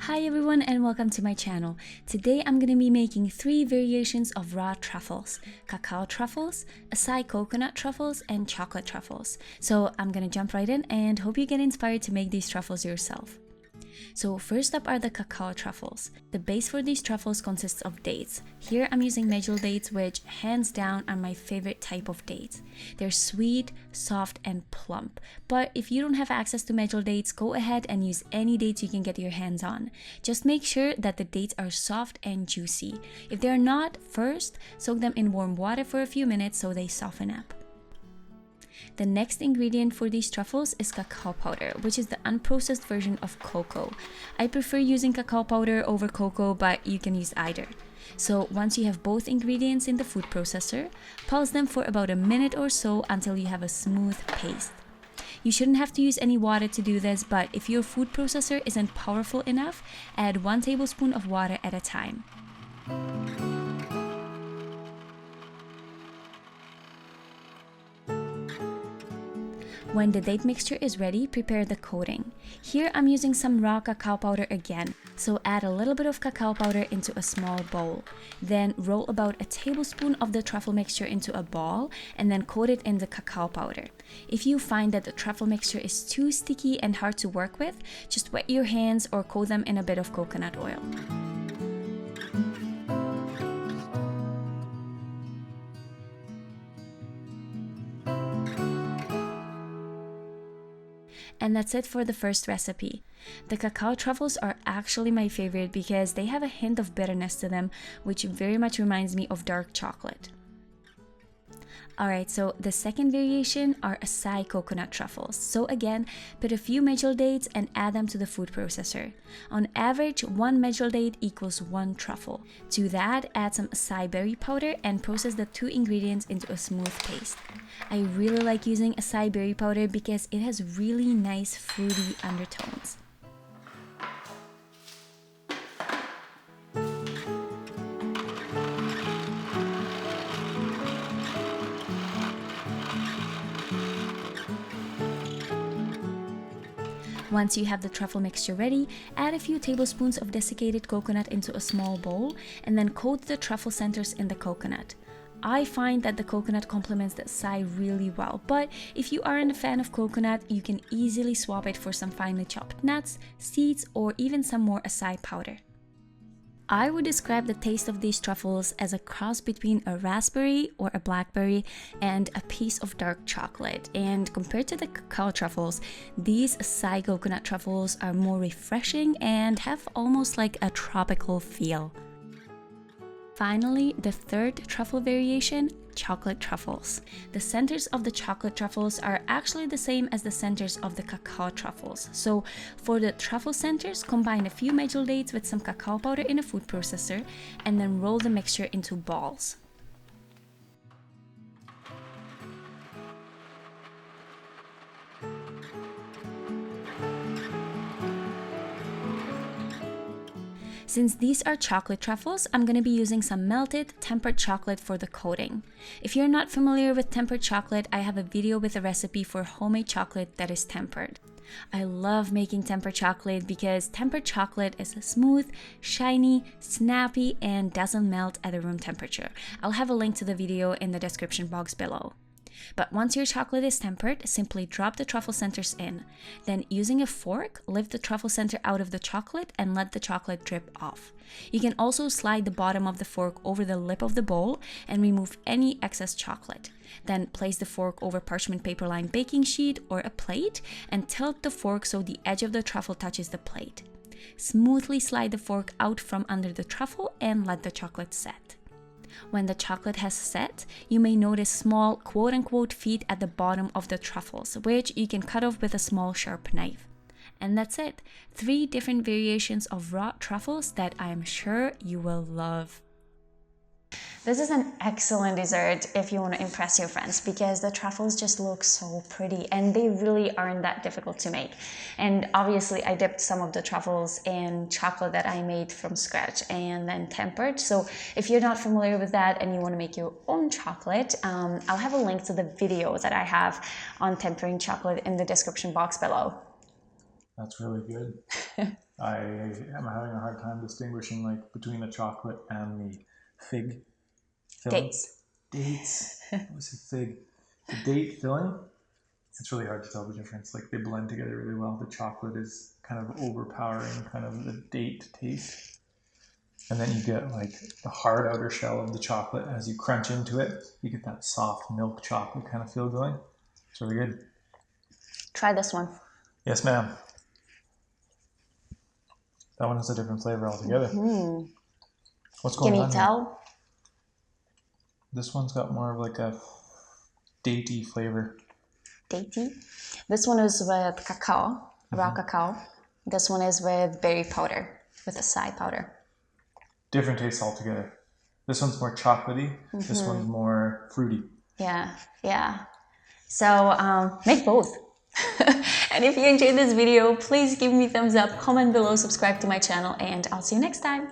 Hi everyone and welcome to my channel. Today I'm going to be making 3 variations of raw truffles: cacao truffles, acai-coconut truffles, and chocolate truffles. So I'm going to jump right in and hope you get inspired to make these truffles yourself. So first up are the cacao truffles. The base for these truffles consists of dates. Here I'm using medjool dates, which hands down are my favorite type of dates. They're sweet, soft, and plump. But if you don't have access to medjool dates, go ahead and use any dates you can get your hands on. Just make sure that the dates are soft and juicy. If they're not, first soak them in warm water for a few minutes so they soften up. The next ingredient for these truffles is cacao powder, which is the unprocessed version of cocoa. I prefer using cacao powder over cocoa, but you can use either. So once you have both ingredients in the food processor, pulse them for about a minute or so until you have a smooth paste. You shouldn't have to use any water to do this, but if your food processor isn't powerful enough, add 1 tablespoon of water at a time. When the date mixture is ready, prepare the coating. Here I'm using some raw cacao powder again, so add a little bit of cacao powder into a small bowl. Then roll about a tablespoon of the truffle mixture into a ball and then coat it in the cacao powder. If you find that the truffle mixture is too sticky and hard to work with, just wet your hands or coat them in a bit of coconut oil. And that's it for the first recipe. The cacao truffles are actually my favorite because they have a hint of bitterness to them, which very much reminds me of dark chocolate. Alright, so the second variation are Acai-Coconut truffles. So again, put a few medjool dates and add them to the food processor. On average, 1 medjool date equals 1 truffle. To that, add some acai berry powder and process the 2 ingredients into a smooth paste. I really like using acai berry powder because it has really nice fruity undertones. Once you have the truffle mixture ready, add a few tablespoons of desiccated coconut into a small bowl and then coat the truffle centers in the coconut. I find that the coconut complements the acai really well, but if you aren't a fan of coconut, you can easily swap it for some finely chopped nuts, seeds, or even some more acai powder. I would describe the taste of these truffles as a cross between a raspberry or a blackberry and a piece of dark chocolate. And compared to the cacao truffles, these acai-coconut truffles are more refreshing and have almost like a tropical feel. Finally, the third truffle variation, chocolate truffles. The centers of the chocolate truffles are actually the same as the centers of the cacao truffles. So for the truffle centers, combine a few medjool dates with some cacao powder in a food processor and then roll the mixture into balls. Since these are chocolate truffles, I'm going to be using some melted, tempered chocolate for the coating. If you're not familiar with tempered chocolate, I have a video with a recipe for homemade chocolate that is tempered. I love making tempered chocolate because tempered chocolate is smooth, shiny, snappy, and doesn't melt at room temperature. I'll have a link to the video in the description box below. But once your chocolate is tempered, simply drop the truffle centers in. Then using a fork, lift the truffle center out of the chocolate and let the chocolate drip off. You can also slide the bottom of the fork over the lip of the bowl and remove any excess chocolate. Then place the fork over parchment paper lined baking sheet or a plate and tilt the fork so the edge of the truffle touches the plate. Smoothly slide the fork out from under the truffle and let the chocolate set. When the chocolate has set, you may notice small quote-unquote feet at the bottom of the truffles, which you can cut off with a small sharp knife. And that's it. 3 different variations of raw truffles that I am sure you will love. This is an excellent dessert if you want to impress your friends because the truffles just look so pretty and they really aren't that difficult to make. And obviously I dipped some of the truffles in chocolate that I made from scratch and then tempered. So if you're not familiar with that and you want to make your own chocolate, I'll have a link to the video that I have on tempering chocolate in the description box below. That's really good. I am having a hard time distinguishing like between the chocolate and the fig filling. Dates. What's a fig? The date filling. It's really hard to tell the difference. Like they blend together really well. The chocolate is kind of overpowering, kind of the date taste. And then you get like the hard outer shell of the chocolate. As you crunch into it, you get that soft milk chocolate kind of feel going. It's really good. Try this one. Yes, ma'am. That one has a different flavor altogether. What's going on? Can you tell? This one's got more of like a datey flavor. Datey? This one is with cacao, raw cacao. This one is with berry powder, with acai powder. Different tastes altogether. This one's more chocolatey. This one's more fruity. Yeah, yeah. So make both. And if you enjoyed this video, please give me a thumbs up, comment below, subscribe to my channel, and I'll see you next time.